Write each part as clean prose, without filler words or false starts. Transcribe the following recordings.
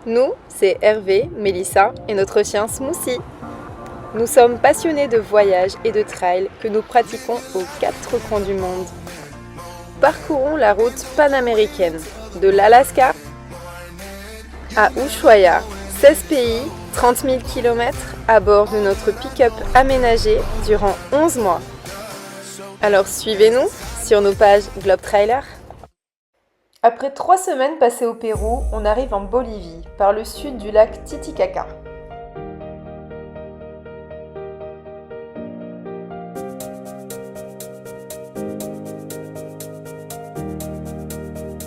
Nous, c'est Hervé, Mélissa et notre chien Smoothie. Nous sommes passionnés de voyage et de trail que nous pratiquons aux 4 coins du monde. Parcourons la route panaméricaine de l'Alaska à Ushuaia, 16 pays, 30 000 km à bord de notre pick-up aménagé durant 11 mois. Alors suivez-nous sur nos pages Globe Trailer. Après 3 semaines passées au Pérou, on arrive en Bolivie, par le sud du lac Titicaca.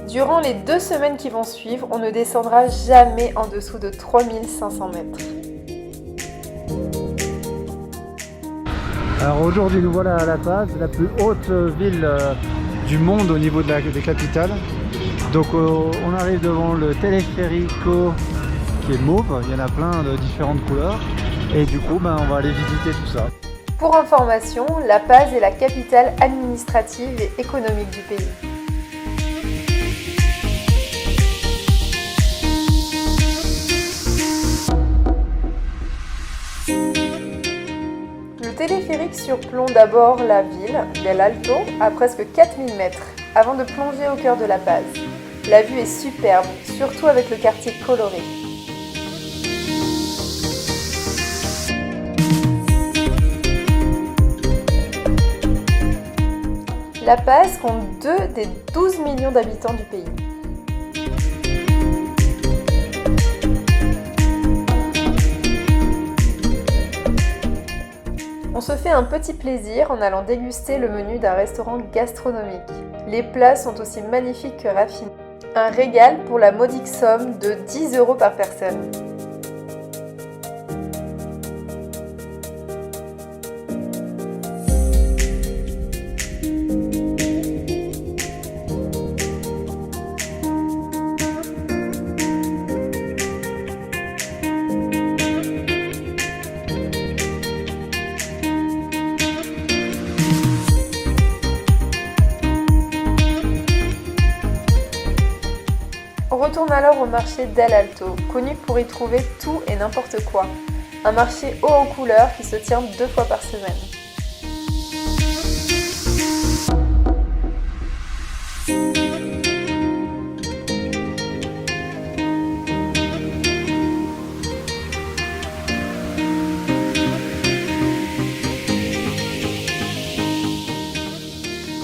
Durant les 2 semaines qui vont suivre, on ne descendra jamais en dessous de 3500 mètres. Alors aujourd'hui nous voilà à La Paz, la plus haute ville du monde au niveau des capitales. Donc on arrive devant le téléphérico qui est mauve, il y en a plein de différentes couleurs. Et du coup on va aller visiter tout ça. Pour information, La Paz est la capitale administrative et économique du pays. Le téléphérique surplombe d'abord la ville d'El Alto à presque 4000 mètres avant de plonger au cœur de La Paz. La vue est superbe, surtout avec le quartier coloré. La Paz compte 2 des 12 millions d'habitants du pays. On se fait un petit plaisir en allant déguster le menu d'un restaurant gastronomique. Les plats sont aussi magnifiques que raffinés. Un régal pour la modique somme de 10 € par personne. On retourne alors au marché d'El Alto, connu pour y trouver tout et n'importe quoi. Un marché haut en couleurs qui se tient 2 fois par semaine.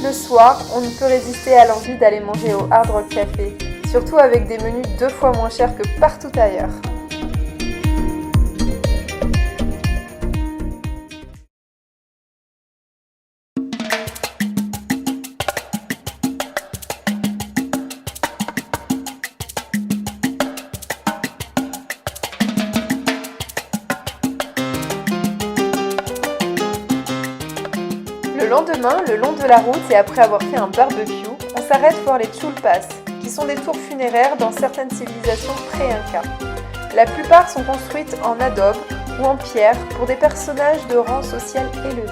Le soir, on ne peut résister à l'envie d'aller manger au Hard Rock Café. Surtout avec des menus 2 fois moins chers que partout ailleurs. Le lendemain, le long de la route et après avoir fait un barbecue, on s'arrête voir les chulpas, qui sont des tours funéraires dans certaines civilisations pré-inca. La plupart sont construites en adobe ou en pierre pour des personnages de rang social élevé.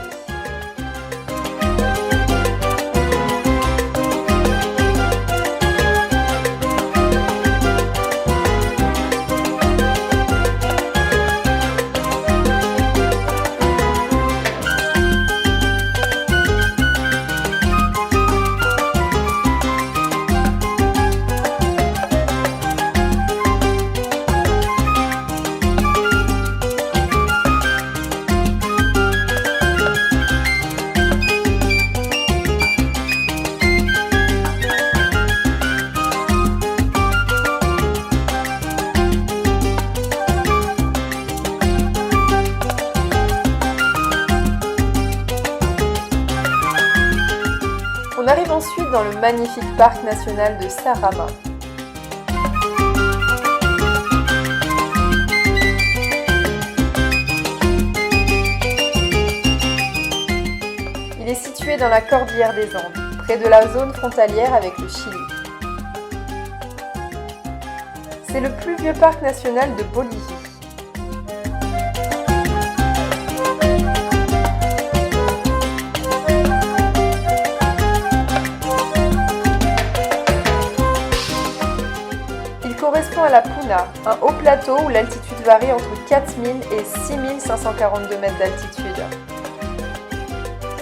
On arrive ensuite dans le magnifique parc national de Sarama. Il est situé dans la cordillère des Andes, près de la zone frontalière avec le Chili. C'est le plus vieux parc national de Bolivie. correspond à la Puna, un haut plateau où l'altitude varie entre 4000 et 6542 mètres d'altitude.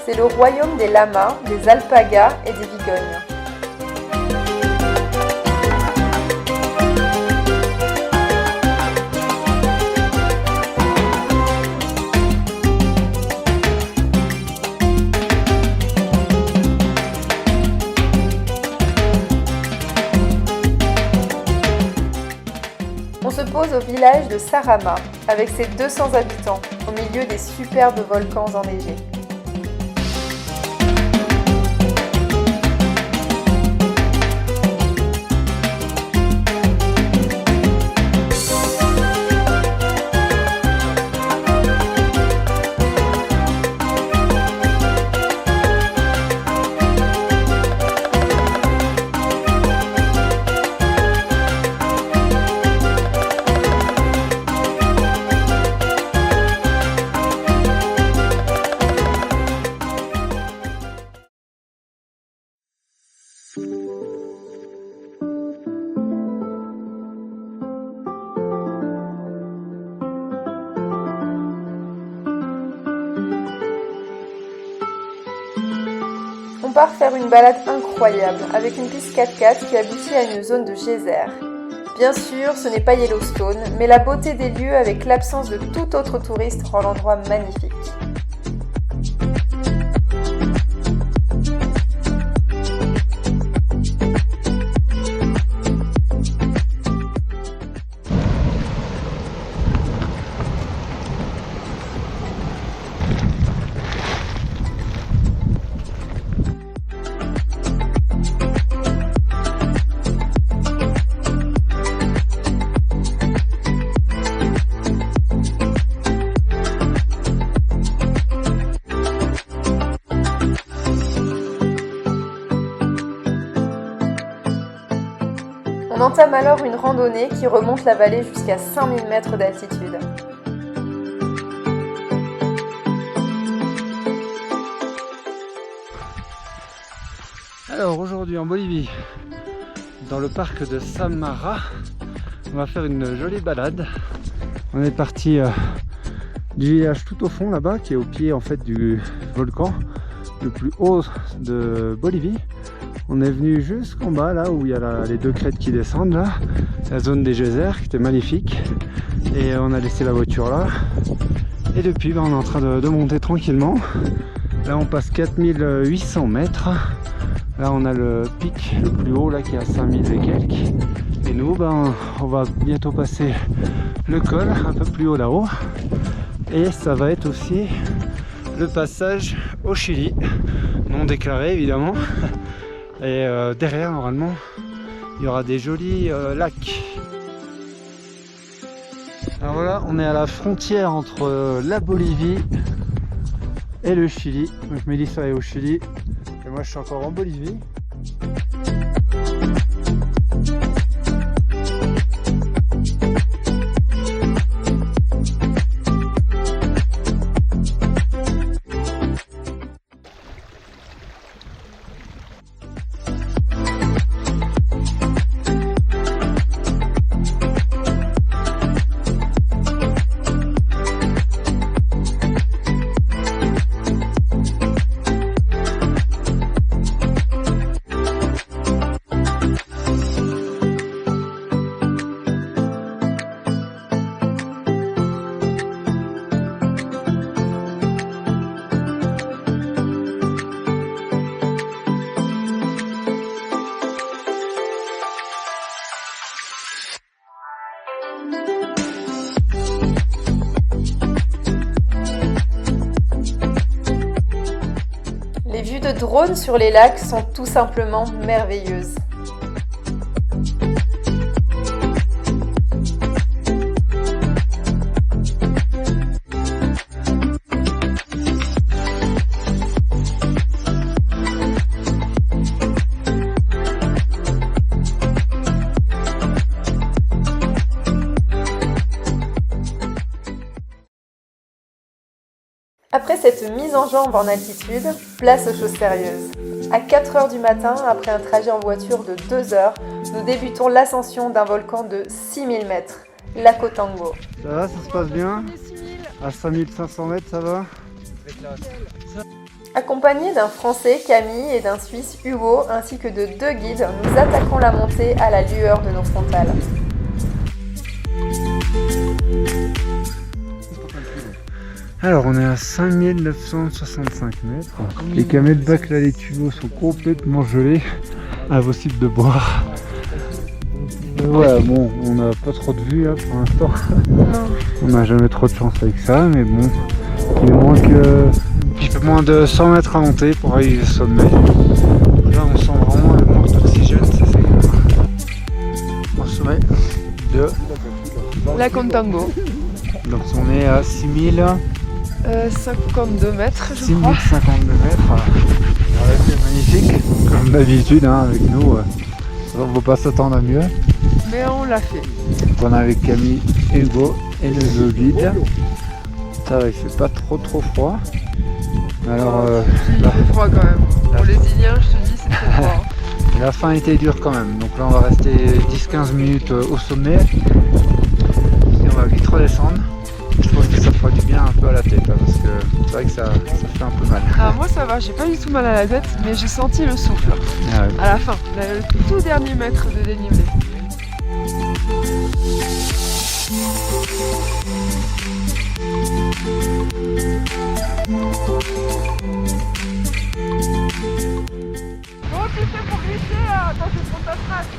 C'est le royaume des lamas, des alpagas et des vigognes. On se pose au village de Sarama, avec ses 200 habitants, au milieu des superbes volcans enneigés. On part faire une balade incroyable avec une piste 4x4 qui aboutit à une zone de geyser. Bien sûr, ce n'est pas Yellowstone, mais la beauté des lieux avec l'absence de tout autre touriste rend l'endroit magnifique. On entame alors une randonnée qui remonte la vallée jusqu'à 5000 mètres d'altitude. Alors aujourd'hui en Bolivie, dans le parc de Samara, on va faire une jolie balade. On est parti du village tout au fond là-bas, qui est au pied en fait du volcan le plus haut de Bolivie. On est venu jusqu'en bas là où il y a les deux crêtes qui descendent là, la zone des geysers qui était magnifique, et on a laissé la voiture là. Et depuis on est en train de monter tranquillement. Là on passe 4800 mètres. Là on a le pic le plus haut là qui est à 5000 et quelques. Et nous on va bientôt passer le col un peu plus haut là-haut. Et ça va être aussi le passage au Chili, non déclaré évidemment. Et derrière normalement il y aura des jolis lacs. Alors voilà, on est à la frontière entre la Bolivie et le Chili. Donc Mélissa est au Chili et moi je suis encore en Bolivie. Les vues de drone sur les lacs sont tout simplement merveilleuses. Après cette mise en jambe en altitude, place aux choses sérieuses. À 4 h du matin, après un trajet en voiture de 2 heures, nous débutons l'ascension d'un volcan de 6000 mètres, l'Akotango. Ça va, ça se passe bien? À 5500 mètres, ça va? Accompagnés d'un Français, Camille, et d'un Suisse, Hugo, ainsi que de 2 guides, nous attaquons la montée à la lueur de nos frontales. Alors on est à 5965 mètres. Les camelbacks là, les tuyaux sont complètement gelés. Impossible de boire. Ouais, bon, on n'a pas trop de vue là pour l'instant. On n'a jamais trop de chance avec ça, mais bon, il manque un petit peu moins de 100 mètres à monter pour arriver au sommet. Là on sent vraiment le manque d'oxygène, ça c'est au sommet de l'Akotango. Donc on est à 52 mètres, je crois. 6052 mètres. C'est magnifique, comme d'habitude hein, avec nous. On ne peut pas s'attendre à mieux. Mais on l'a fait. On est avec Camille, Hugo et le deux guides. Ça va, il fait pas trop froid. Alors, il fait froid quand même. Pour les Iliens, je te dis, c'est trop froid. La fin était dure quand même. Donc là, on va rester 10-15 minutes au sommet. Et on va vite redescendre. Je pense que ça fera du bien un peu à la tête hein, parce que c'est vrai que ça fait un peu mal. Ah, moi ça va, j'ai pas du tout mal à la tête, mais j'ai senti le souffle Ah, ouais. à la fin, le tout dernier mètre de dénivelé. Comment tu fais pour glisser quand tu prends ta trace?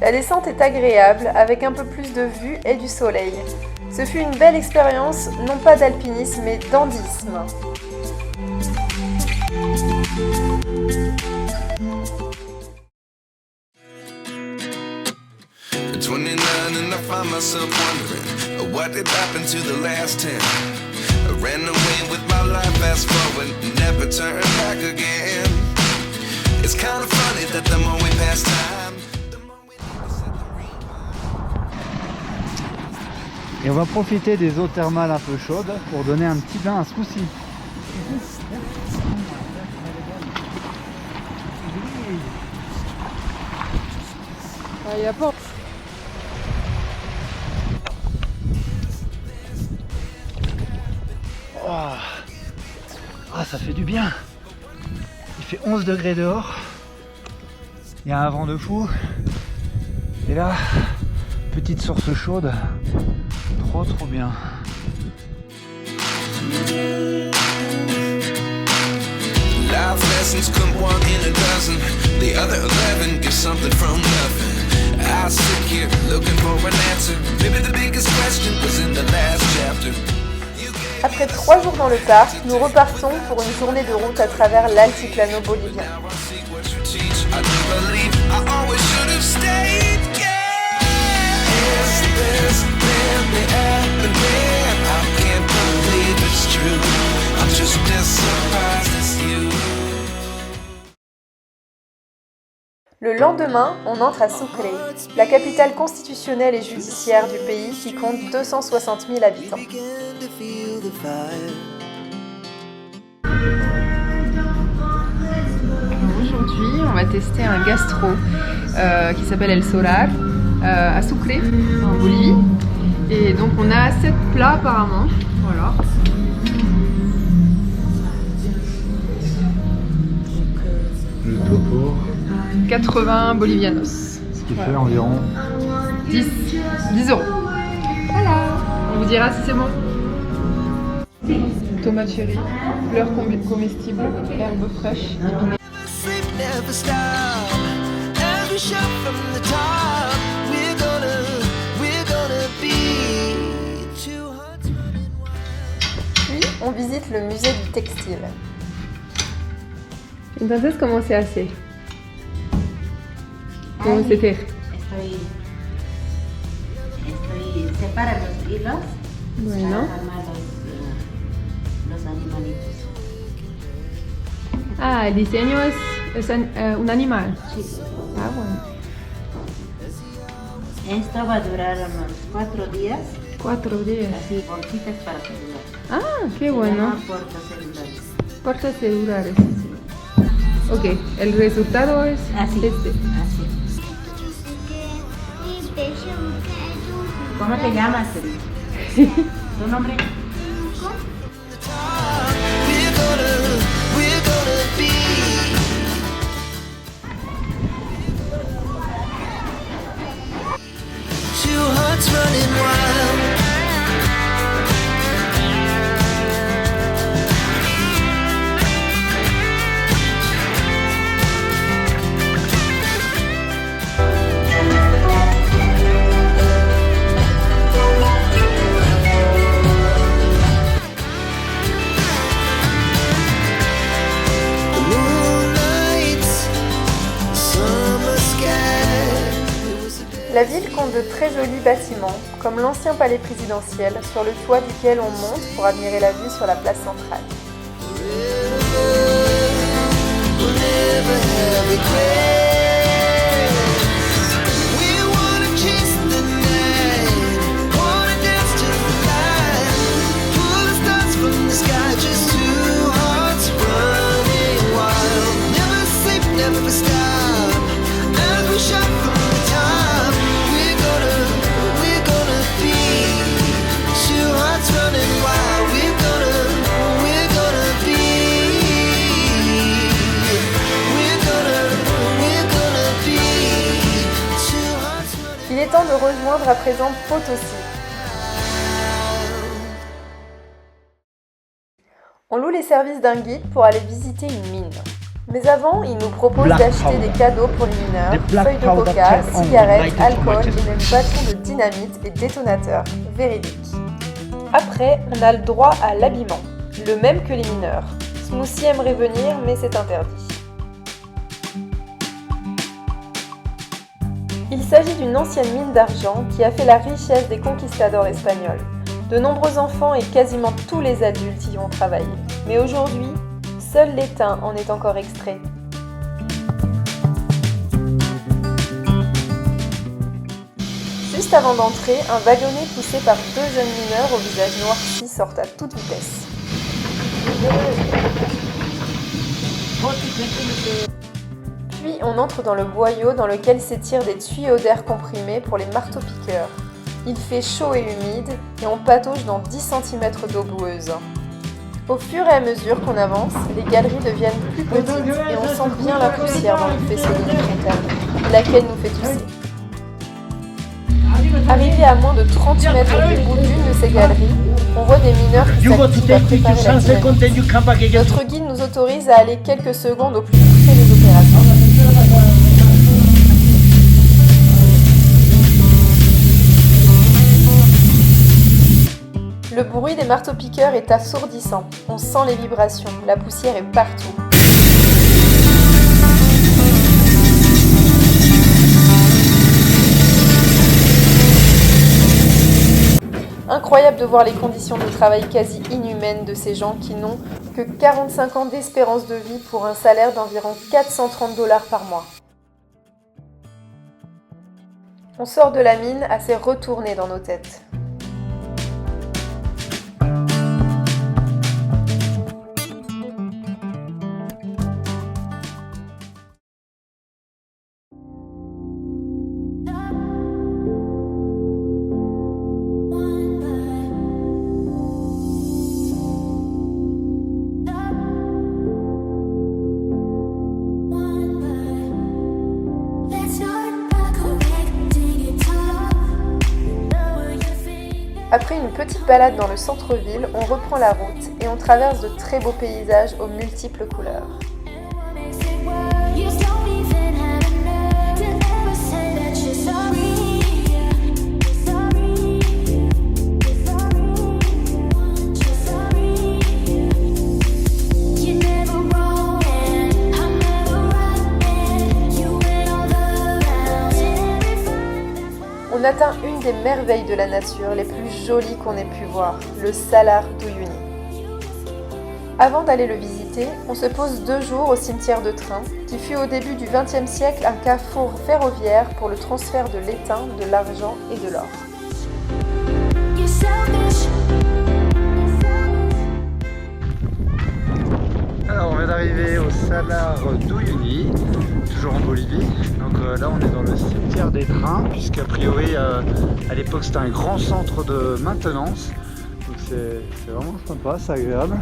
La descente est agréable, avec un peu plus de vue et du soleil. Ce fut une belle expérience, non pas d'alpinisme, mais d'andisme. Et on va profiter des eaux thermales un peu chaudes pour donner un petit bain à Smoothie. Ah, y a pas. Oh. Ah, ça fait du bien. Il fait 11 degrés dehors. Il y a un vent de fou. Et là, petite source chaude. Trop bien. Life lessons come 1 in a dozen. The other 11 get something from nothing. I sit here looking for an answer. Maybe the biggest question was in the last chapter. Après 3 jours dans le parc, nous repartons pour une journée de route à travers l'altiplano bolivien. Le lendemain, on entre à Sucre, la capitale constitutionnelle et judiciaire du pays qui compte 260 000 habitants. Aujourd'hui, on va tester un gastro qui s'appelle El Solar à Sucre, en Bolivie. Et donc on a 7 plats apparemment. Voilà. Le tout pour 80 bolivianos. ce qui fait environ 10 €. Voilà. On vous dira si c'est bon. Tomates cherry, fleurs comestibles, herbes fraîches, épinées. Puis on visite le musée du textile. Entonces, ¿cómo se hace? ¿Cómo se teje? Separa los hilos Bueno. para armar los animalitos. Ah, el diseño es un animal. Sí. Ah, bueno. Esto va a durar unos 4 días, 4 días. así, bolsitas para celular. Ah, qué Se bueno. llama portacelulares. Puertas celulares. Ok, el resultado es Así, este. así. ¿Cómo te llamas? ¿Tu nombre? We're gonna be. Two hearts running wild. La ville compte de très jolis bâtiments, comme l'ancien palais présidentiel, sur le toit duquel on monte pour admirer la vue sur la place centrale. Il est temps de rejoindre à présent Potosí. On loue les services d'un guide pour aller visiter une mine. Mais avant, il nous propose d'acheter des cadeaux pour les mineurs, feuilles de coca, cigarettes, alcool et même bâtons de dynamite et détonateurs, véridiques. Après, on a le droit à l'habillement, le même que les mineurs. Smoothie aimerait venir, mais c'est interdit. Il s'agit d'une ancienne mine d'argent qui a fait la richesse des conquistadors espagnols. De nombreux enfants et quasiment tous les adultes y ont travaillé. Mais aujourd'hui, seul l'étain en est encore extrait. Juste avant d'entrer, un wagonnet poussé par 2 jeunes mineurs au visage noirci sortent à toute vitesse. Puis on entre dans le boyau dans lequel s'étirent des tuyaux d'air comprimé pour les marteaux-piqueurs. Il fait chaud et humide et on patauge dans 10 cm d'eau boueuse. Au fur et à mesure qu'on avance, les galeries deviennent plus petites et on sent bien la poussière dans le faisceau de notre fontaine, laquelle nous fait tousser. Arrivé à moins de 30 mètres du bout d'une de ces galeries, on voit des mineurs qui s'activent à préparer la dynamite. Notre guide nous autorise à aller quelques secondes au plus près des opérations. Le bruit des marteaux-piqueurs est assourdissant. On sent les vibrations, la poussière est partout. Incroyable de voir les conditions de travail quasi inhumaines de ces gens qui n'ont que 45 ans d'espérance de vie pour un salaire d'environ 430 $ par mois. On sort de la mine assez retourné dans nos têtes. Après une petite balade dans le centre-ville, on reprend la route et on traverse de très beaux paysages aux multiples couleurs. On atteint une des merveilles de la nature, les plus jolies qu'on ait pu voir, le Salar d'Uyuni. Avant d'aller le visiter, on se pose 2 jours au cimetière de Train, qui fut au début du XXe siècle un carrefour ferroviaire pour le transfert de l'étain, de l'argent et de l'or. Alors on vient d'arriver au Salar d'Uyuni, toujours en Bolivie. Donc là on est dans le cimetière des trains, puisqu'a priori à l'époque c'était un grand centre de maintenance. Donc c'est vraiment sympa, c'est agréable.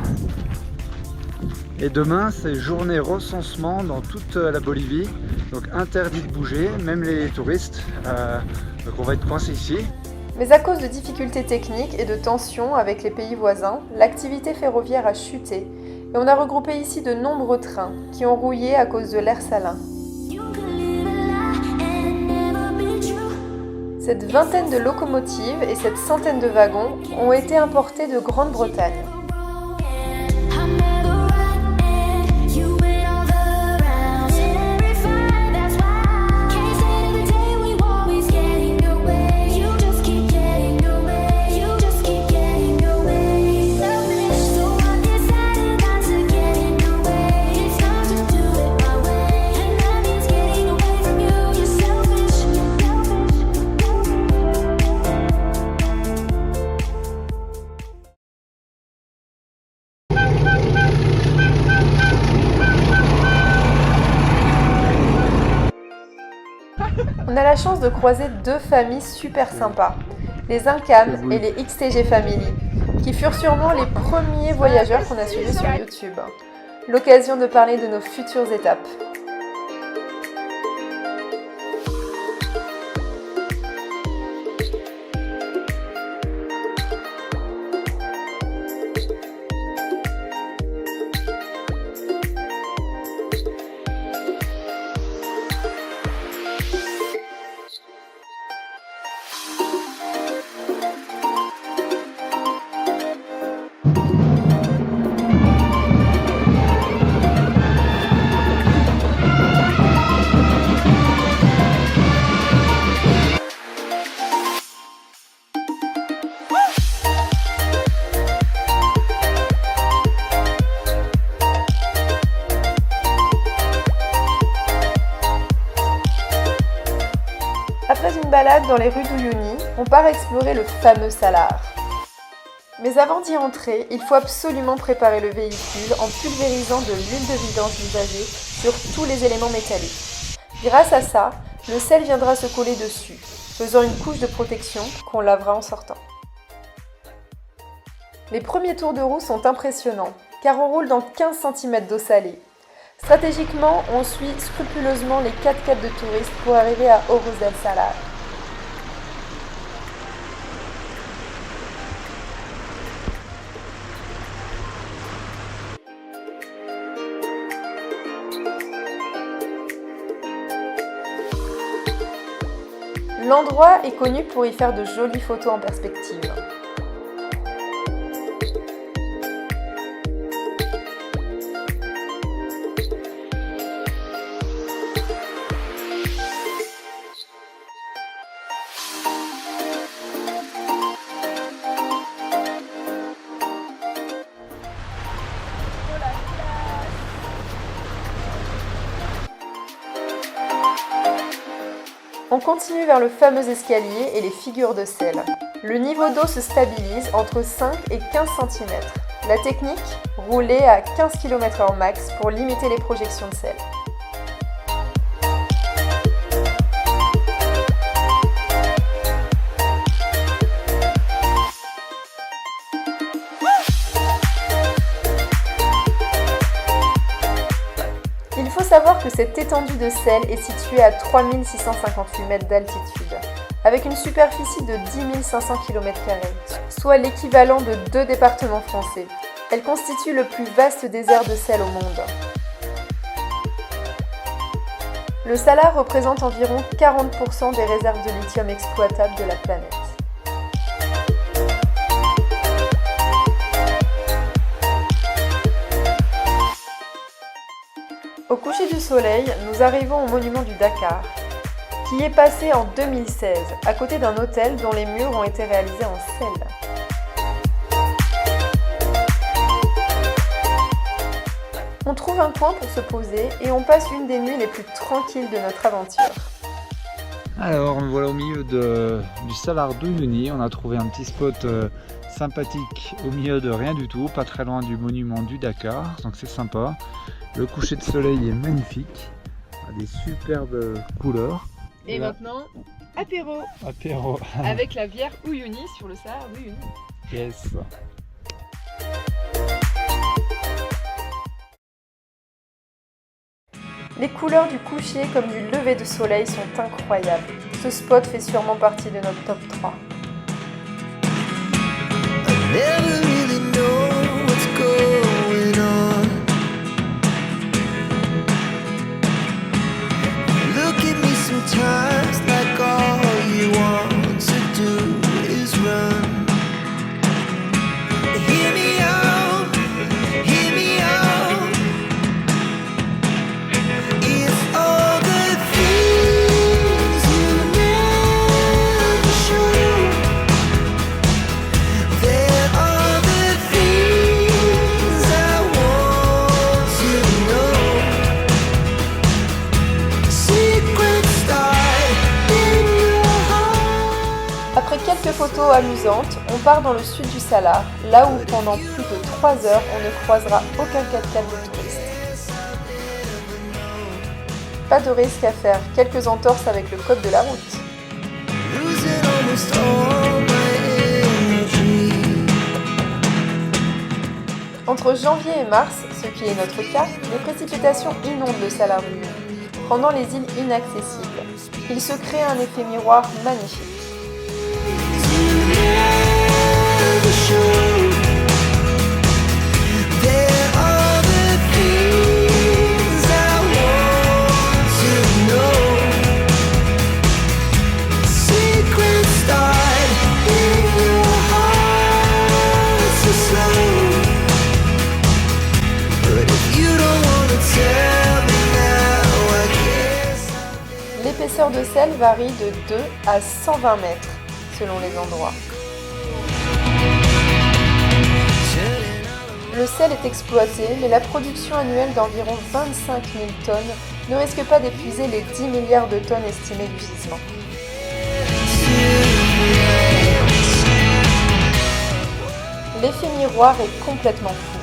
Et demain c'est journée recensement dans toute la Bolivie. Donc interdit de bouger, même les touristes. Donc on va être coincés ici. Mais à cause de difficultés techniques et de tensions avec les pays voisins, l'activité ferroviaire a chuté. Et on a regroupé ici de nombreux trains qui ont rouillé à cause de l'air salin. Cette vingtaine de locomotives et cette centaine de wagons ont été importés de Grande-Bretagne. On a la chance de croiser 2 familles super sympas, les Incam et les XTG Family, qui furent sûrement les premiers voyageurs qu'on a suivis sur YouTube. L'occasion de parler de nos futures étapes. Après une balade dans les rues d'Uyuni, on part explorer le fameux Salar. Mais avant d'y entrer, il faut absolument préparer le véhicule en pulvérisant de l'huile de vidange usagée sur tous les éléments métalliques. Grâce à ça, le sel viendra se coller dessus, faisant une couche de protection qu'on lavera en sortant. Les premiers tours de roue sont impressionnants, car on roule dans 15 cm d'eau salée. Stratégiquement, on suit scrupuleusement les 4 quais de touristes pour arriver à Ojos del Salar. L'endroit est connu pour y faire de jolies photos en perspective. On continue vers le fameux escalier et les figures de sel. Le niveau d'eau se stabilise entre 5 et 15 cm. La technique, rouler à 15 km/h max pour limiter les projections de sel. Il faut savoir que cette étendue de sel est située à 3658 mètres d'altitude, avec une superficie de 10 500 km², soit l'équivalent de 2 départements français. Elle constitue le plus vaste désert de sel au monde. Le Salar représente environ 40% des réserves de lithium exploitables de la planète. Au coucher du soleil, nous arrivons au monument du Dakar, qui est passé en 2016, à côté d'un hôtel dont les murs ont été réalisés en sel. trouve un coin pour se poser et on passe une des nuits les plus tranquilles de notre aventure. Alors, voilà au milieu du Salar d'Uyuni. On a trouvé un petit spot sympathique au milieu de rien du tout, pas très loin du monument du Dakar, donc c'est sympa. Le coucher de soleil est magnifique, a des superbes couleurs. Et maintenant, apéro Apéro. avec la bière Uyuni sur le Salar d'Uyuni. Yes. Les couleurs du coucher comme du lever de soleil sont incroyables. Ce spot fait sûrement partie de notre top 3. Never really know what's going on. Look at me sometimes like all you want to do is run. Hear me out, hear me out. It's all the things you never show. There are the things I want to know. Secrets start in your heart. Après quelques photos amusantes, on part dans le sud du Salar, là où pendant plus de 3 heures, on ne croisera aucun 4x4 de touristes. Pas de risque à faire, quelques entorses avec le code de la route. Losing almost all my energy. Entre janvier et mars, ce qui est notre cas, les précipitations inondent le Salar d'Uyuni, rendant les îles inaccessibles. Il se crée un effet miroir magnifique. Never show. There are the things I want to know. Secrets start in your heart so slow. But if you don't wanna tell me now, I guess L'épaisseur de sel varie de 2 à 120 mètres selon les endroits. Le sel est exploité, mais la production annuelle d'environ 25 000 tonnes ne risque pas d'épuiser les 10 milliards de tonnes estimées du gisement. L'effet miroir est complètement fou.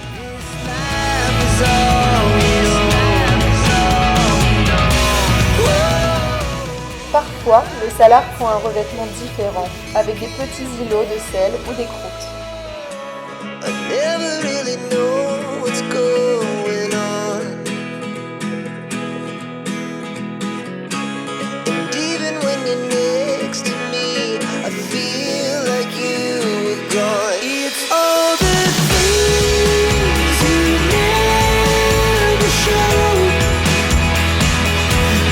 Parfois, le Salar prend un revêtement différent, avec des petits îlots de sel ou des croûtes. I never really know what's going on. And even when you're next to me, I feel like you were gone. It's all the things you never show.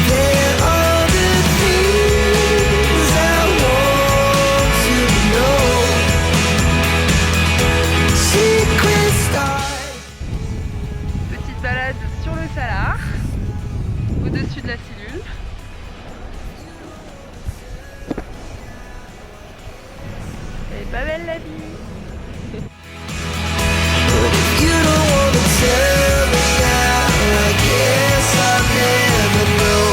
There are the things I want to know. Secret start. Petite balade sur le Salar, au-dessus de la cellule. Elle est pas belle la vie. But if you don't wanna tell me now, I guess I'll never know.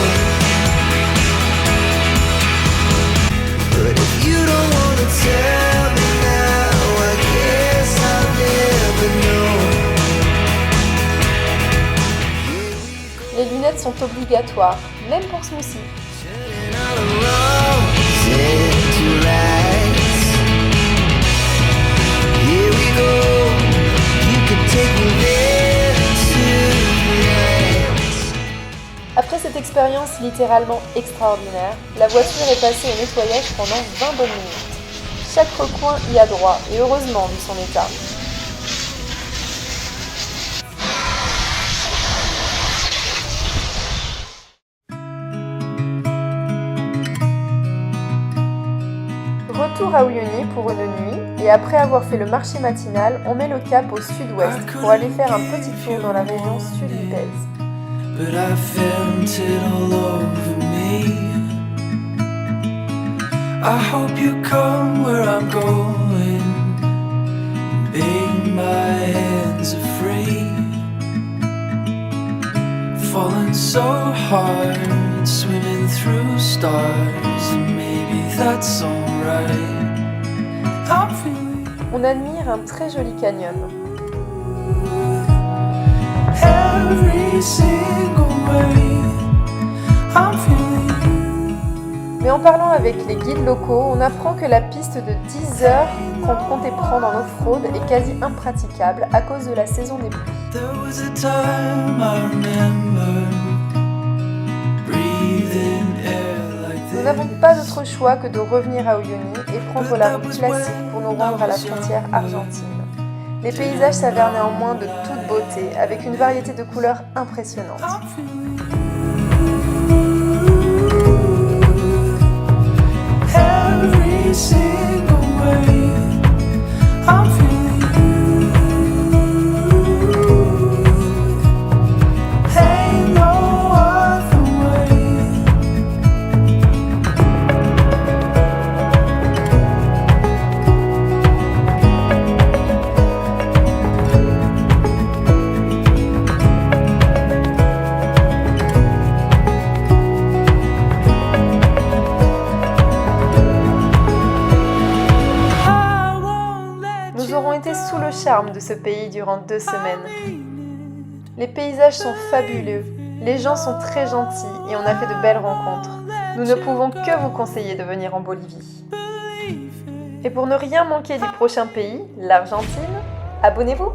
But if you don't wanna tell me now, I guess I'll never know. Les lunettes sont obligatoires, même pour Smoothie. Turning all the wrongs into rights. Here we go. You can take me there tonight. Après cette expérience littéralement extraordinaire, la voiture est passée au nettoyage pendant 20 bonnes minutes. Chaque recoin y a droit, et heureusement vu son état. Retour à Uyuni pour une nuit, et après avoir fait le marché matinal, on met le cap au sud-ouest pour aller faire un petit tour dans la région sud du Bez. But I felt it all over me. I hope you come where I'm going. Babe, my hands are free. heart swimming through stars, and maybe that's alright. I'm feeling On admire un très joli canyon. every single way. I'm feeling Mais en parlant avec les guides locaux, on apprend que la piste de 10 heures qu'on comptait prendre en off-road est quasi impraticable à cause de la saison des pluies. there was a time I remember breathing air like Nous this. n'avons pas d'autre choix que de revenir à Uyuni et prendre la route classique pour nous rendre à la frontière argentine. Les paysages s'avèrent néanmoins de toute beauté, avec une variété de couleurs impressionnante. I'm feeling every single way. I'm feeling ain't no other way. I won't let Nous aurons été sous le charme de ce pays durant 2 semaines. Les paysages sont fabuleux, les gens sont très gentils et on a fait de belles rencontres. Nous ne pouvons que vous conseiller de venir en Bolivie. Et pour ne rien manquer du prochain pays, l'Argentine, abonnez-vous!